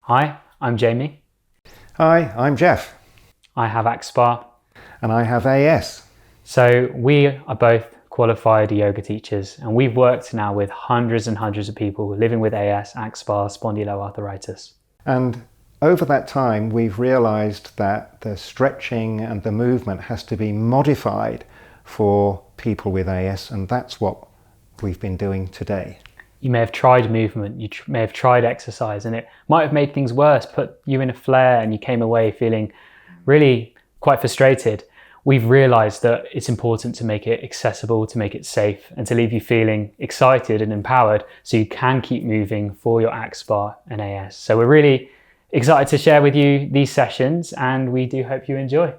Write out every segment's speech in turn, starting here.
Hi, I'm Jamie. Hi, I'm Jeff. I have axSpA. And I have AS. So we are both qualified yoga teachers, and we've worked now with hundreds and hundreds of people living with AS, axSpA, spondyloarthritis. And over that time, we've realized that the stretching and the movement has to be modified for people with AS, and that's what we've been doing today. You may have tried movement, you may have tried exercise, and it might have made things worse, put you in a flare, and you came away feeling really quite frustrated. We've realized that it's important to make it accessible, to make it safe, and to leave you feeling excited and empowered so you can keep moving for your axSpA and AS. So we're really excited to share with you these sessions, and we do hope you enjoy.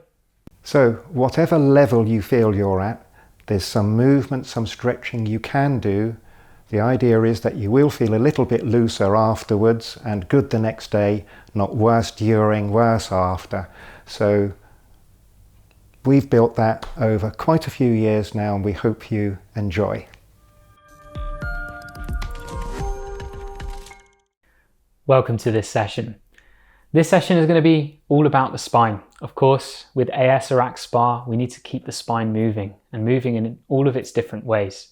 So whatever level you feel you're at, there's some movement, some stretching you can do. The idea is that you will feel a little bit looser afterwards and good the next day, not worse during, worse after. So we've built that over quite a few years now, and we hope you enjoy. Welcome to this session. This session is going to be all about the spine. Of course, with AS or axSpA, we need to keep the spine moving and moving in all of its different ways.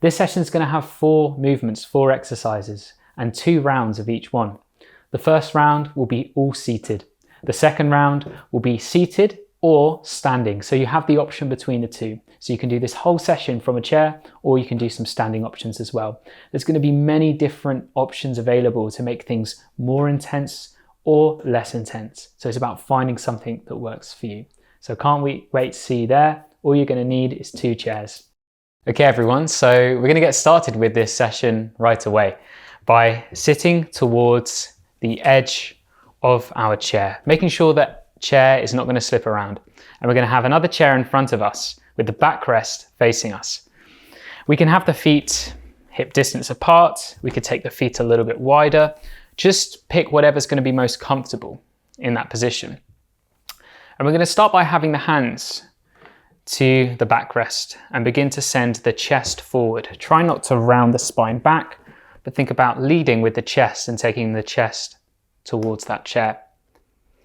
This session is going to have 4 movements, 4 exercises, and 2 rounds of each one. The first round will be all seated. The second round will be seated or standing. So you have the option between the two. So you can do this whole session from a chair, or you can do some standing options as well. There's going to be many different options available to make things more intense or less intense. So it's about finding something that works for you. So can't wait to see you there. All you're going to need is 2 chairs. Okay everyone, so we're going to get started with this session right away by sitting towards the edge of our chair, making sure that chair is not going to slip around. And we're going to have another chair in front of us with the backrest facing us. We can have the feet hip distance apart. We could take the feet a little bit wider. Just pick whatever's going to be most comfortable in that position. And we're going to start by having the hands to the backrest and begin to send the chest forward. Try not to round the spine back, but think about leading with the chest and taking the chest towards that chair.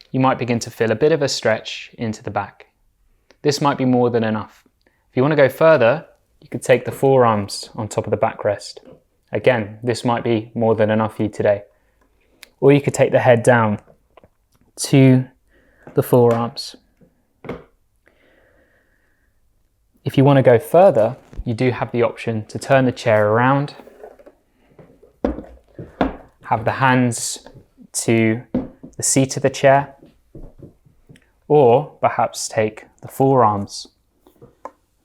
You might begin to feel a bit of a stretch into the back. This might be more than enough. If you want to go further, you could take the forearms on top of the backrest. Again, this might be more than enough for you today. Or you could take the head down to the forearms. If you want to go further, you do have the option to turn the chair around, have the hands to the seat of the chair, or perhaps take the forearms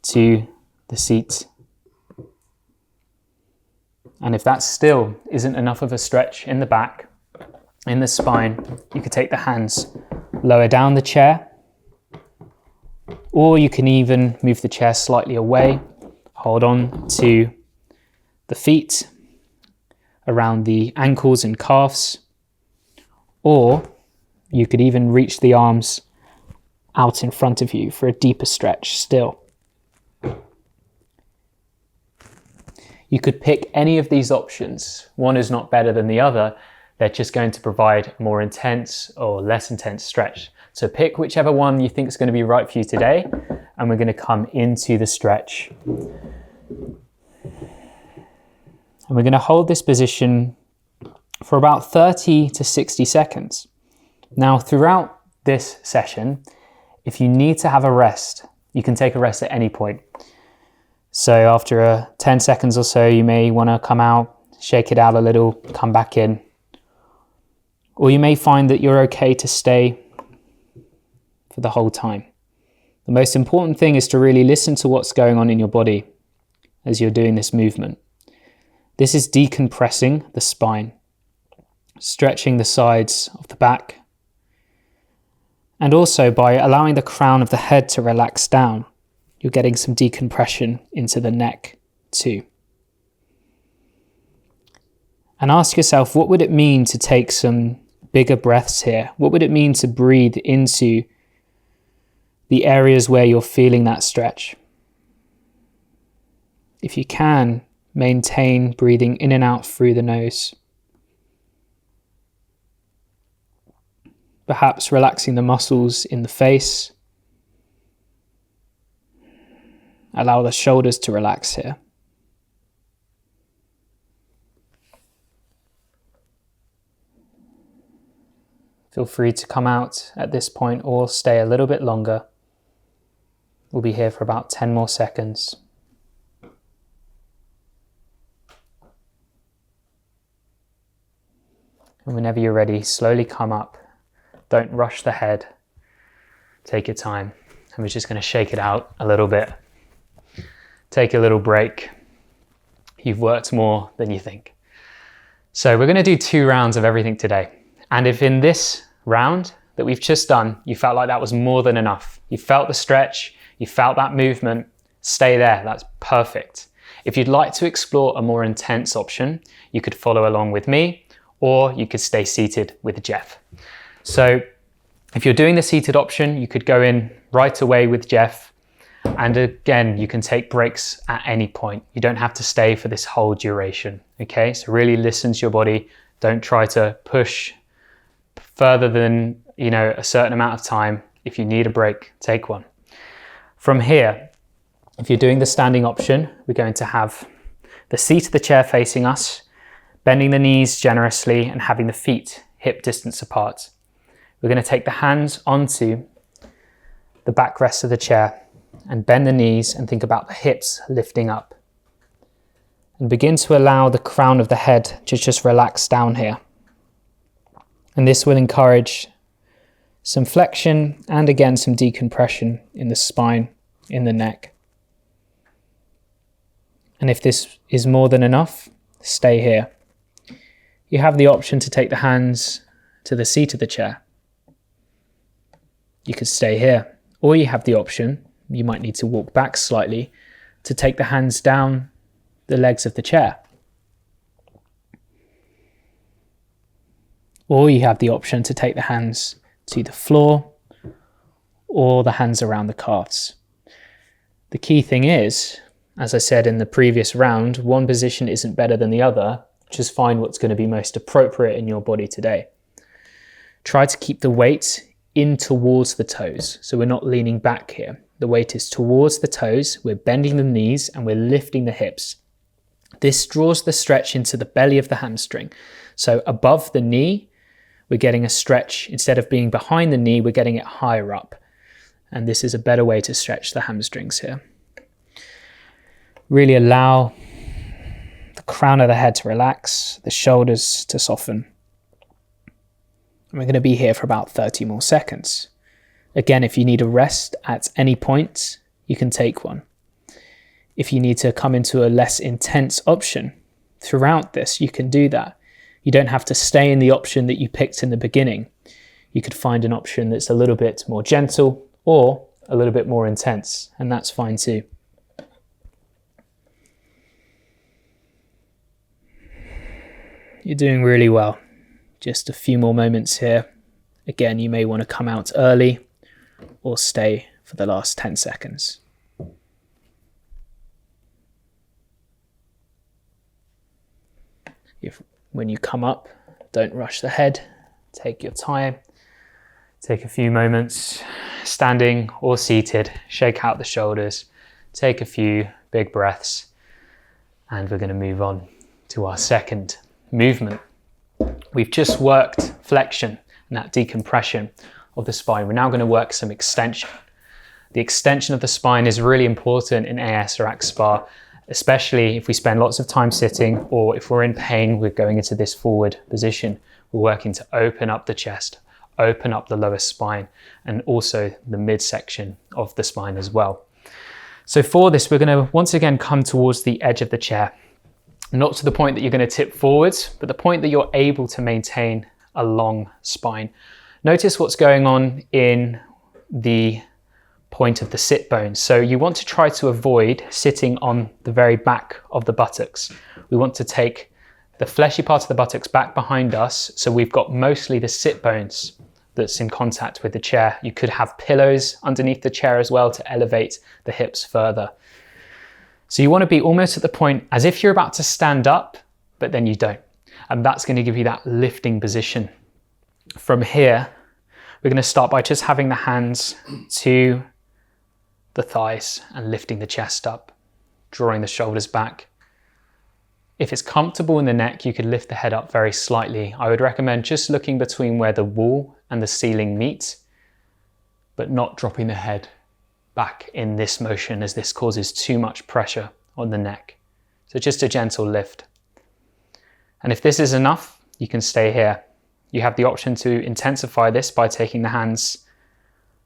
to the seat. And if that still isn't enough of a stretch in the back, in the spine, you could take the hands lower down the chair, or you can even move the chair slightly away, hold on to the feet around the ankles and calves, or you could even reach the arms out in front of you for a deeper stretch still. You could pick any of these options. One is not better than the other. They're just going to provide a more intense or less intense stretch. So pick whichever one you think is going to be right for you today, and we're going to come into the stretch. And we're going to hold this position for about 30 to 60 seconds. Now, throughout this session, if you need to have a rest, you can take a rest at any point. So after 10 seconds or so, you may want to come out, shake it out a little, come back in. Or you may find that you're okay to stay for the whole time. The most important thing is to really listen to what's going on in your body as you're doing this movement. This is decompressing the spine, stretching the sides of the back, and also by allowing the crown of the head to relax down, you're getting some decompression into the neck too. And ask yourself, what would it mean to take some bigger breaths here? What would it mean to breathe into the areas where you're feeling that stretch? If you can, maintain breathing in and out through the nose. perhaps relaxing the muscles in the face. Allow the shoulders to relax here. Feel free to come out at this point or stay a little bit longer. We'll be here for about 10 more seconds. And whenever you're ready, slowly come up. Don't rush the head. Take your time. And we're just going to shake it out a little bit. Take a little break. You've worked more than you think. So we're going to do 2 rounds of everything today. And if in this round that we've just done, you felt like that was more than enough, you felt the stretch, you felt that movement, stay there. That's perfect. If you'd like to explore a more intense option, you could follow along with me, or you could stay seated with Jeff. So if you're doing the seated option, you could go in right away with Jeff. And again, you can take breaks at any point. You don't have to stay for this whole duration. Okay, so really listen to your body. Don't try to push further than, a certain amount of time. If you need a break, take one. From here, if you're doing the standing option, we're going to have the seat of the chair facing us, bending the knees generously and having the feet hip distance apart. We're going to take the hands onto the backrest of the chair and bend the knees and think about the hips lifting up. And begin to allow the crown of the head to just relax down here. And this will encourage some flexion and again some decompression in the spine, in the neck. And if this is more than enough, stay here. You have the option to take the hands to the seat of the chair. You could stay here, or you have the option, you might need to walk back slightly, to take the hands down the legs of the chair. Or you have the option to take the hands to the floor or the hands around the calves. The key thing is, as I said in the previous round, one position isn't better than the other. Just find what's going to be most appropriate in your body today. Try to keep the weight in towards the toes. So we're not leaning back here. The weight is towards the toes. We're bending the knees and we're lifting the hips. This draws the stretch into the belly of the hamstring. So above the knee, we're getting a stretch. Instead of being behind the knee, we're getting it higher up. And this is a better way to stretch the hamstrings here. Really allow the crown of the head to relax, the shoulders to soften. And we're going to be here for about 30 more seconds. Again, if you need a rest at any point, you can take one. If you need to come into a less intense option throughout this, you can do that. You don't have to stay in the option that you picked in the beginning. You could find an option that's a little bit more gentle or a little bit more intense, and that's fine too. You're doing really well. Just a few more moments here. Again, you may want to come out early or stay for the last 10 seconds. When you come up, don't rush the head. Take your time. Take a few moments, standing or seated. Shake out the shoulders. Take a few big breaths. And we're going to move on to our second movement. We've just worked flexion and that decompression of the spine. We're now going to work some extension. The extension of the spine is really important in AS or axSpA, especially if we spend lots of time sitting, or if we're in pain, we're going into this forward position. We're working to open up the chest, open up the lower spine, and also the midsection of the spine as well. So for this, we're going to once again come towards the edge of the chair. Not to the point that you're going to tip forwards, but the point that you're able to maintain a long spine. Notice what's going on in the point of the sit bones. So you want to try to avoid sitting on the very back of the buttocks. We want to take the fleshy part of the buttocks back behind us, so we've got mostly the sit bones that's in contact with the chair. You could have pillows underneath the chair as well to elevate the hips further. So you want to be almost at the point as if you're about to stand up, but then you don't. And that's going to give you that lifting position. From here, We're going to start by just having the hands to the thighs and lifting the chest up, drawing the shoulders back. If it's comfortable in the neck, you could lift the head up very slightly. I would recommend just looking between where the wall and the ceiling meet, but not dropping the head back in this motion, as this causes too much pressure on the neck. So just a gentle lift. And if this is enough, you can stay here. You have the option to intensify this by taking the hands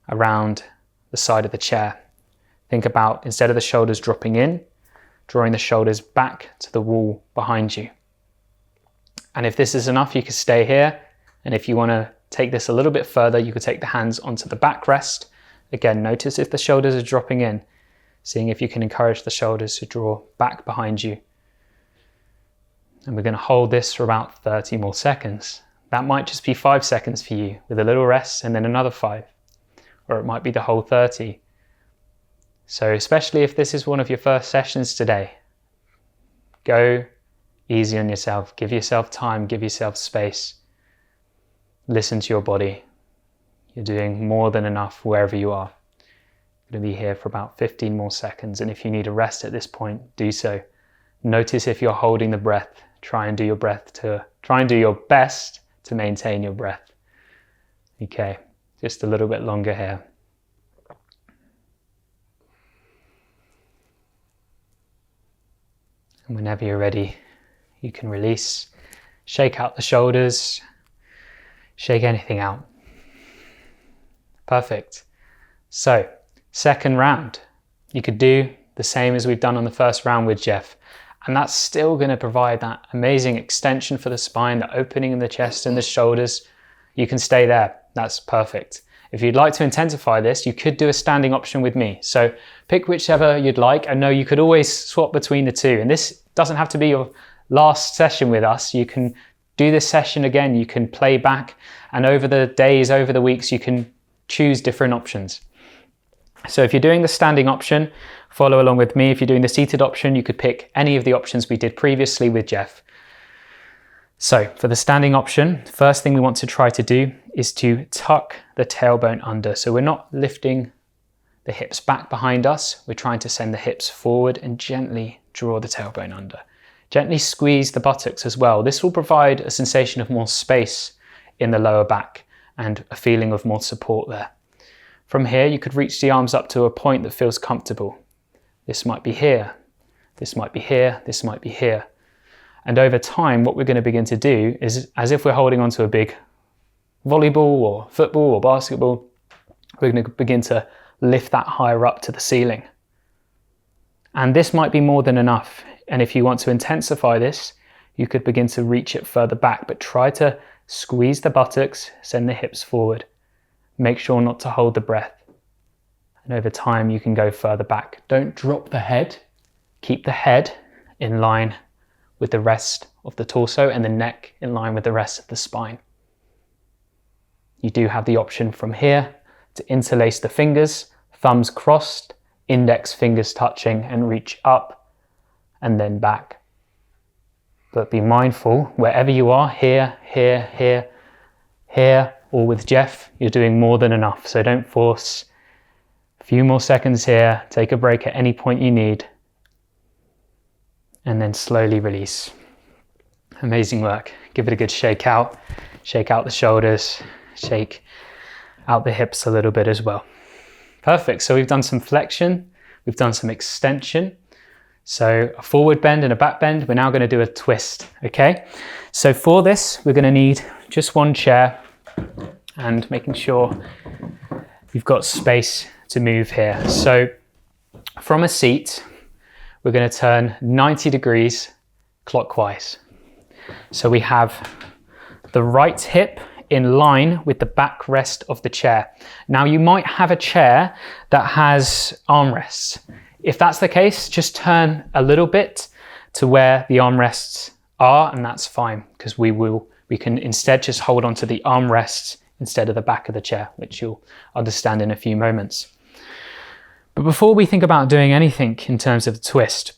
around the side of the chair. Think about, instead of the shoulders dropping in, drawing the shoulders back to the wall behind you. And if this is enough, you can stay here. And if you want to take this a little bit further, you could take the hands onto the backrest. Again, notice if the shoulders are dropping in, seeing if you can encourage the shoulders to draw back behind you. And we're going to hold this for about 30 more seconds. That might just be 5 seconds for you, with a little rest and then another 5. Or it might be the whole 30. So especially if this is one of your first sessions today, go easy on yourself. Give yourself time, give yourself space. Listen to your body. You're doing more than enough wherever you are. You're going to be here for about 15 more seconds, and if you need a rest at this point, do so. Notice if you're holding the breath. Try and do your best to maintain your breath. Okay, just a little bit longer here. And whenever you're ready, you can release, shake out the shoulders, shake anything out. Perfect. So, second round, you could do the same as we've done on the first round with Jeff. And that's still going to provide that amazing extension for the spine, the opening in the chest and the shoulders. You can stay there. That's perfect. If you'd like to intensify this, you could do a standing option with me. So pick whichever you'd like. I know you could always swap between the two. And this doesn't have to be your last session with us. You can do this session again. You can play back. And over the days, over the weeks, you can choose different options. So if you're doing the standing option, follow along with me. If you're doing the seated option, you could pick any of the options we did previously with Jeff. So for the standing option, first thing we want to try to do is to tuck the tailbone under. So we're not lifting the hips back behind us. We're trying to send the hips forward and gently draw the tailbone under. Gently squeeze the buttocks as well. This will provide a sensation of more space in the lower back and a feeling of more support there. From here, you could reach the arms up to a point that feels comfortable. This might be here, this might be here, this might be here. And over time, what we're going to begin to do is, as if we're holding onto a big volleyball or football or basketball, we're going to begin to lift that higher up to the ceiling. And this might be more than enough. And if you want to intensify this, you could begin to reach it further back, but try to squeeze the buttocks, send the hips forward. Make sure not to hold the breath. And over time, you can go further back. Don't drop the head. Keep the head in line with the rest of the torso and the neck in line with the rest of the spine. You do have the option from here to interlace the fingers, thumbs crossed, index fingers touching, and reach up and then back. But be mindful, wherever you are, here, here, here, here, or with Jeff, you're doing more than enough. So don't force. A few more seconds here, take a break at any point you need, and then slowly release. Amazing work. Give it a good shake out the shoulders, shake out the hips a little bit as well. Perfect. So we've done some flexion, we've done some extension. So a forward bend and a back bend. We're now going to do a twist. Okay. So for this, we're going to need just one chair and making sure you've got space to move here. So from a seat, we're going to turn 90 degrees clockwise. So we have the right hip in line with the backrest of the chair. Now you might have a chair that has armrests. If that's the case, just turn a little bit to where the armrests are, and that's fine, because we can instead just hold on to the armrests instead of the back of the chair, which you'll understand in a few moments. But before we think about doing anything in terms of the twist,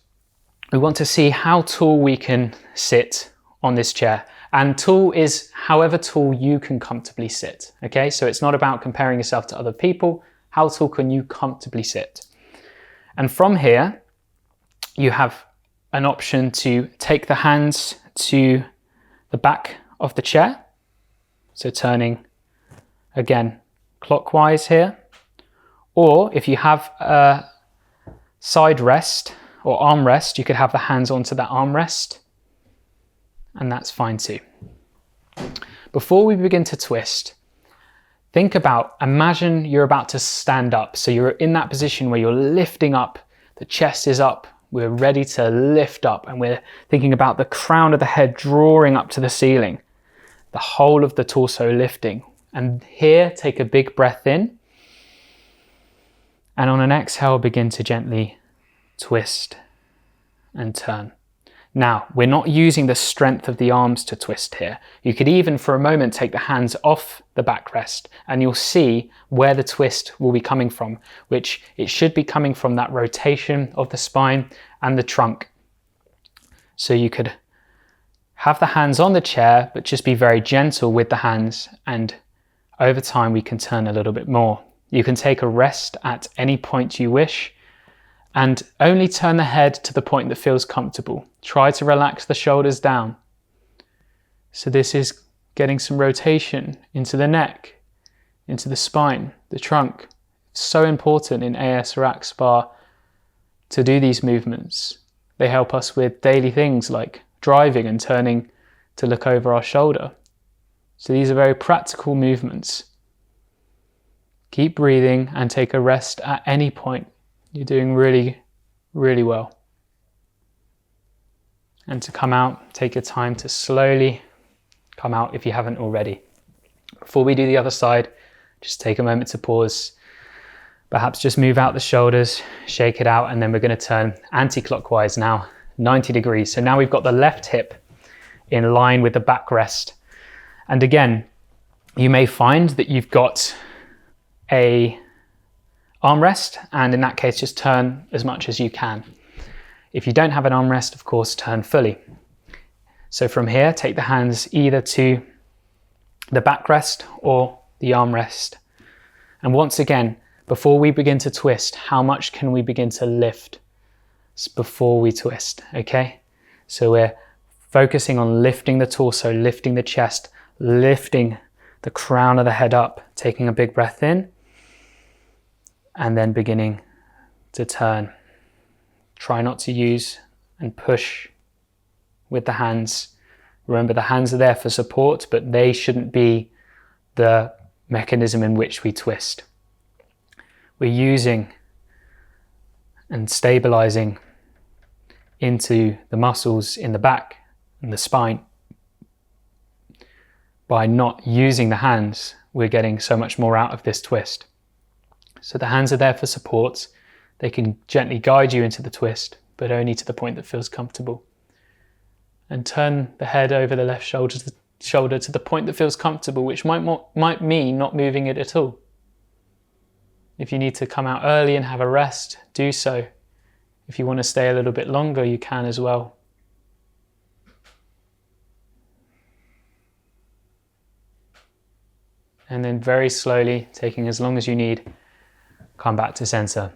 we want to see how tall we can sit on this chair. And tall is however tall you can comfortably sit, okay? So it's not about comparing yourself to other people. How tall can you comfortably sit? And from here, you have an option to take the hands to the back of the chair. So turning again clockwise here. Or if you have a side rest or arm rest, you could have the hands onto that armrest, and that's fine too. Before we begin to twist, imagine you're about to stand up. So you're in that position where you're lifting up, the chest is up, we're ready to lift up, and we're thinking about the crown of the head drawing up to the ceiling, the whole of the torso lifting. And here, take a big breath in, and on an exhale, begin to gently twist and turn. Now, we're not using the strength of the arms to twist here. You could even for a moment take the hands off the backrest, and you'll see where the twist will be coming from, which it should be coming from that rotation of the spine and the trunk. So you could have the hands on the chair, but just be very gentle with the hands, and over time we can turn a little bit more. You can take a rest at any point you wish, and only turn the head to the point that feels comfortable. Try to relax the shoulders down. So this is getting some rotation into the neck, into the spine, the trunk. It's so important in AS or axSpA to do these movements. They help us with daily things like driving and turning to look over our shoulder. So these are very practical movements. Keep breathing and take a rest at any point. You're doing really, really well. And to come out, take your time to slowly come out if you haven't already. Before we do the other side, just take a moment to pause. Perhaps just move out the shoulders, shake it out, and then we're going to turn anti-clockwise now, 90 degrees. So now we've got the left hip in line with the backrest. And again, you may find that you've got a armrest, and in that case just turn as much as you can. If you don't have an armrest, of course, turn fully. So from here, take the hands either to the backrest or the armrest. And once again, before we begin to twist, how much can we begin to lift before we twist, okay? So we're focusing on lifting the torso, lifting the chest, lifting the crown of the head up, taking a big breath in, and then beginning to turn. Try not to use and push with the hands. Remember, the hands are there for support, but they shouldn't be the mechanism in which we twist. We're using and stabilizing into the muscles in the back and the spine. By not using the hands, we're getting so much more out of this twist. So the hands are there for support. They can gently guide you into the twist, but only to the point that feels comfortable. And turn the head over the left shoulder to the point that feels comfortable, which might mean not moving it at all. If you need to come out early and have a rest, do so. If you want to stay a little bit longer, you can as well. And then very slowly, taking as long as you need, come back to center.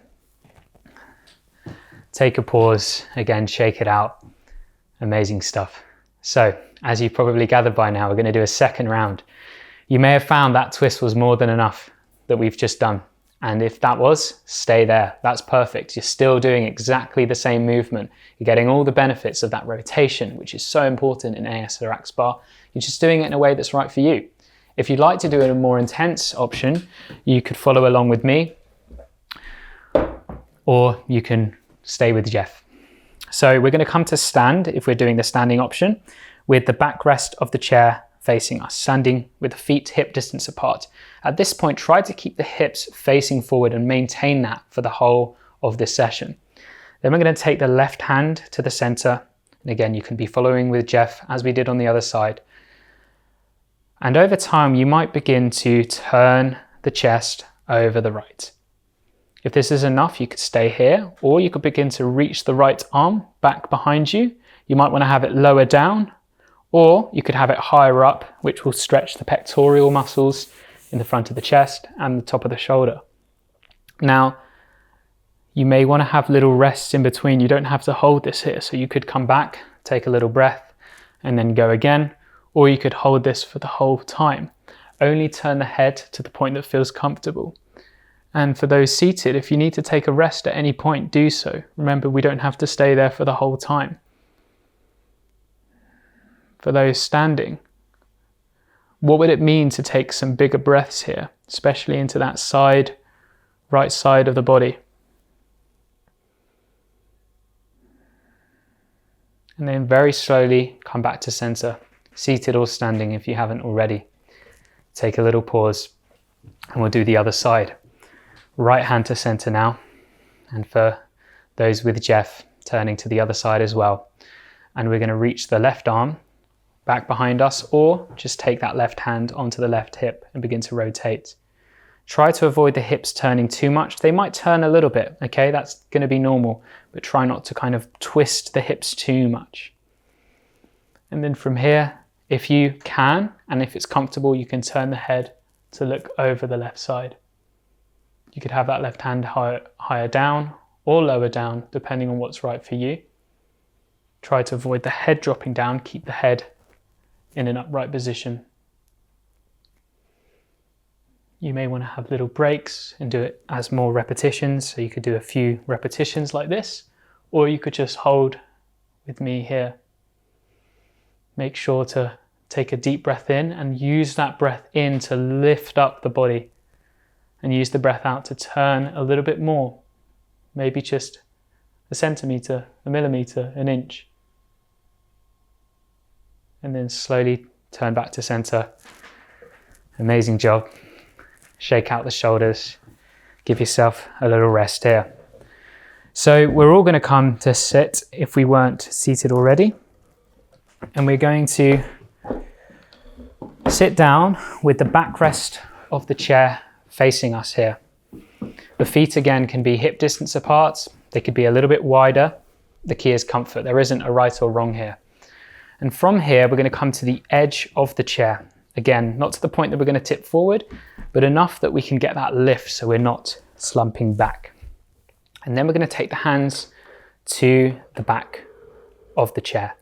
Take a pause, again, shake it out. Amazing stuff. So, as you've probably gathered by now, we're going to do a second round. You may have found that twist was more than enough that we've just done. And if that was, stay there. That's perfect. You're still doing exactly the same movement. You're getting all the benefits of that rotation, which is so important in AS or axSpA. You're just doing it in a way that's right for you. If you'd like to do a more intense option, you could follow along with me, or you can stay with Jeff. So we're going to come to stand if we're doing the standing option, with the backrest of the chair facing us, standing with the feet hip distance apart. At this point, try to keep the hips facing forward and maintain that for the whole of this session. Then we're going to take the left hand to the center. And again, you can be following with Jeff as we did on the other side. And over time, you might begin to turn the chest over the right. If this is enough, you could stay here, or you could begin to reach the right arm back behind you. You might want to have it lower down, Or you could have it higher up, which will stretch the pectoral muscles in the front of the chest and the top of the shoulder. Now, you may want to have little rests in between. You don't have to hold this here. So you could come back, take a little breath, and then go again. Or you could hold this for the whole time. Only turn the head to the point that feels comfortable. And for those seated, if you need to take a rest at any point, do so. Remember, we don't have to stay there for the whole time. For those standing, what would it mean to take some bigger breaths here, especially into that side, right side of the body? And then very slowly come back to center, seated or standing if you haven't already. Take a little pause and we'll do the other side. Right hand to center now. And for those with Jeff, turning to the other side as well. And we're going to reach the left arm back behind us, or just take that left hand onto the left hip and begin to rotate. Try to avoid the hips turning too much. They might turn a little bit, okay? That's going to be normal, but try not to kind of twist the hips too much. And then from here, if you can, and if it's comfortable, you can turn the head to look over the left side. You could have that left hand higher down or lower down, depending on what's right for you. Try to avoid the head dropping down. Keep the head in an upright position. You may want to have little breaks and do it as more repetitions. So you could do a few repetitions like this, or you could just hold with me here. Make sure to take a deep breath in and use that breath in to lift up the body, and use the breath out to turn a little bit more, maybe just a centimeter, a millimeter, an inch. And then slowly turn back to center. Amazing job. Shake out the shoulders. Give yourself a little rest here. So we're all going to come to sit if we weren't seated already. And we're going to sit down with the backrest of the chair facing us here. The feet again can be hip distance apart. They could be a little bit wider. The key is comfort. There isn't a right or wrong here. And from here, we're going to come to the edge of the chair. Again, not to the point that we're going to tip forward, but enough that we can get that lift so we're not slumping back. And then we're going to take the hands to the back of the chair.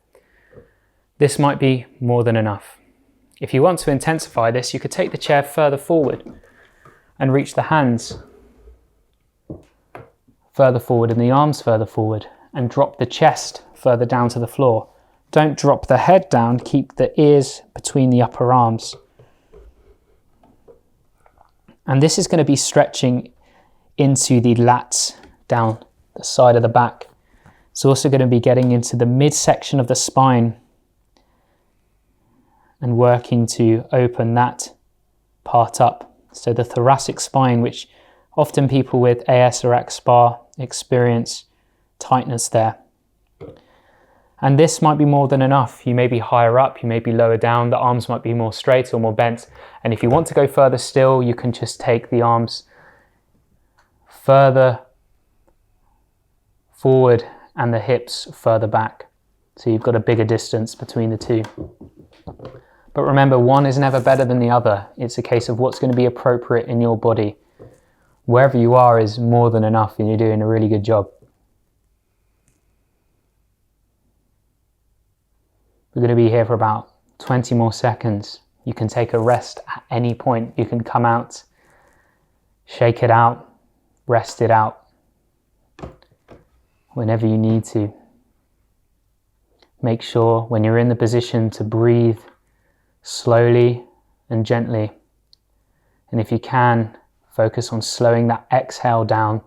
This might be more than enough. If you want to intensify this, you could take the chair further forward and reach the hands further forward and the arms further forward, and drop the chest further down to the floor. Don't drop the head down, keep the ears between the upper arms. And this is going to be stretching into the lats down the side of the back. It's also going to be getting into the midsection of the spine and working to open that part up. So the thoracic spine, which often people with AS or axSpA experience tightness there. And this might be more than enough. You may be higher up, you may be lower down, the arms might be more straight or more bent. And if you want to go further still, you can just take the arms further forward and the hips further back. So you've got a bigger distance between the two. But remember, one is never better than the other. It's a case of what's going to be appropriate in your body. Wherever you are is more than enough, and you're doing a really good job. We're going to be here for about 20 more seconds. You can take a rest at any point. You can come out, shake it out, rest it out whenever you need to. Make sure when you're in the position to breathe slowly and gently. And if you can, focus on slowing that exhale down,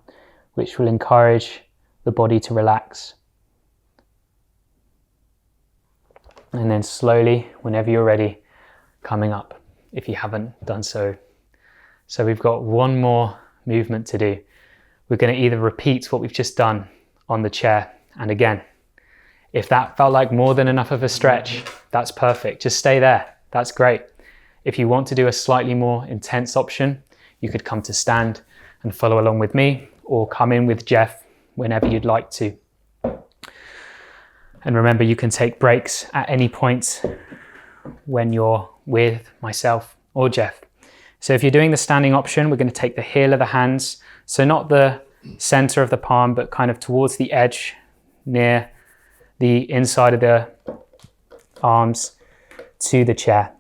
which will encourage the body to relax. And then slowly, whenever you're ready, coming up, if you haven't done so. So we've got one more movement to do. We're going to either repeat what we've just done on the chair. And again, if that felt like more than enough of a stretch, that's perfect. Just stay there. That's great. If you want to do a slightly more intense option, you could come to stand and follow along with me, or come in with Jeff whenever you'd like to. And remember, you can take breaks at any point when you're with myself or Jeff. So if you're doing the standing option, we're going to take the heel of the hands, so not the center of the palm, but kind of towards the edge near the inside of the arms to the chair.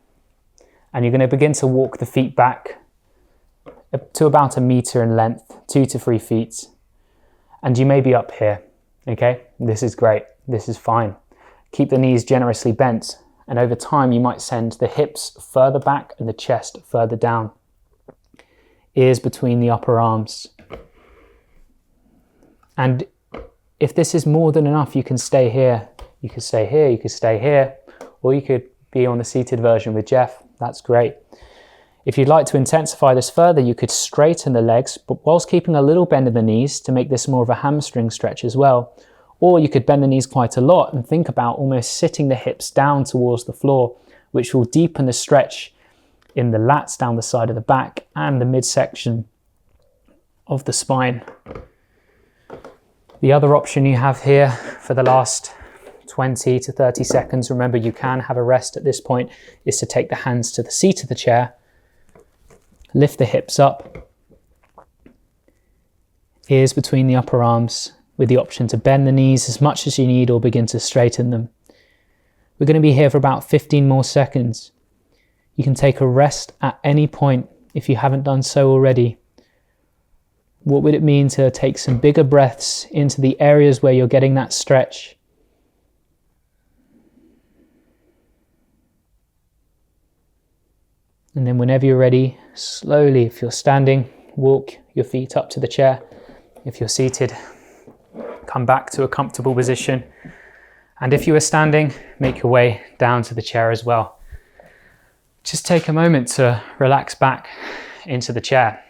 And you're going to begin to walk the feet back up to about 1 meter in length, 2 to 3 feet. And you may be up here, okay? This is great, this is fine. Keep the knees generously bent, and over time you might send the hips further back and the chest further down. Ears between the upper arms. And if this is more than enough, you can stay here. You could stay here, you could stay here, or you could be on the seated version with Jeff. That's great. If you'd like to intensify this further, you could straighten the legs, but whilst keeping a little bend in the knees to make this more of a hamstring stretch as well. Or you could bend the knees quite a lot and think about almost sitting the hips down towards the floor, which will deepen the stretch in the lats down the side of the back and the midsection of the spine. The other option you have here for the last 20 to 30 seconds, remember you can have a rest at this point, is to take the hands to the seat of the chair, lift the hips up, ears between the upper arms, with the option to bend the knees as much as you need or begin to straighten them. We're going to be here for about 15 more seconds. You can take a rest at any point if you haven't done so already. What would it mean to take some bigger breaths into the areas where you're getting that stretch? And then whenever you're ready, slowly, if you're standing, walk your feet up to the chair. If you're seated, come back to a comfortable position. And if you are standing, make your way down to the chair as well. Just take a moment to relax back into the chair.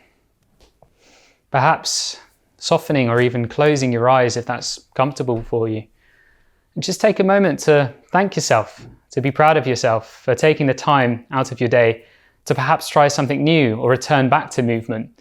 Perhaps softening or even closing your eyes if that's comfortable for you. And just take a moment to thank yourself, to be proud of yourself for taking the time out of your day to perhaps try something new or return back to movement.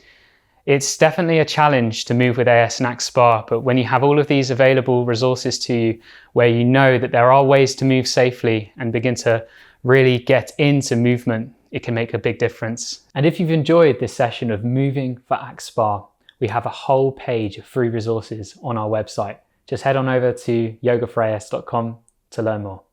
It's definitely a challenge to move with AS and axSpA, but when you have all of these available resources to you, where you know that there are ways to move safely and begin to really get into movement, it can make a big difference. And if you've enjoyed this session of Moving for axSpA, we have a whole page of free resources on our website. Just head on over to yogaforas.com to learn more.